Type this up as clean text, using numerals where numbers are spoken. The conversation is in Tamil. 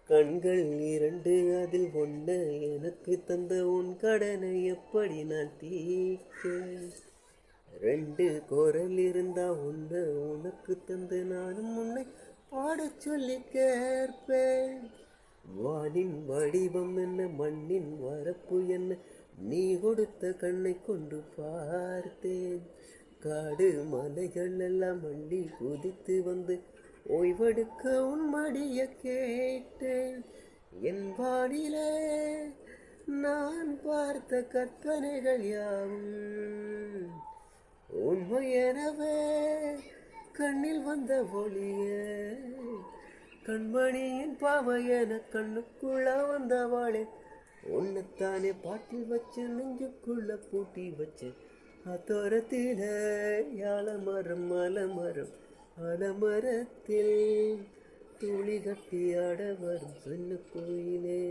கண்கள் இரண்டு அதில் ஒன்று எனக்கு தந்த உன் கடனை எப்படி நான் தீர்ப்பேன். ரெண்டு குரல் இருந்தா ஒன்று உனக்கு தந்து நானும் உன்னை பாடச் சொல்லி கேட்பேன். வானின் வடிவம் என்ன, மண்ணின் வரப்பு என்ன, நீ கொடுத்த கண்ணை கொண்டு பார்த்தேன். காடு மலைகள் எல்லாம் மண்டி குதித்து வந்து ஓய்வெடுக்க உன் மடிய கேட்டேன். என் வானிலே நான் பார்த்த கற்பனைகள் யாவும் உண்மை எனவே கண்ணில் வந்த ஒளிய. கண்மணியின் பாவையென கண்ணுக்குள்ள வந்தவாளே, உன்னைத்தானே பாட்டில் வச்சு நெஞ்சுக்குள்ள பூட்டி வச்சு. அத்தோரத்தில யாழமரம் அலமரம், அலமரத்தில் துளி கட்டி ஆட வரும் சின்ன கோயிலே.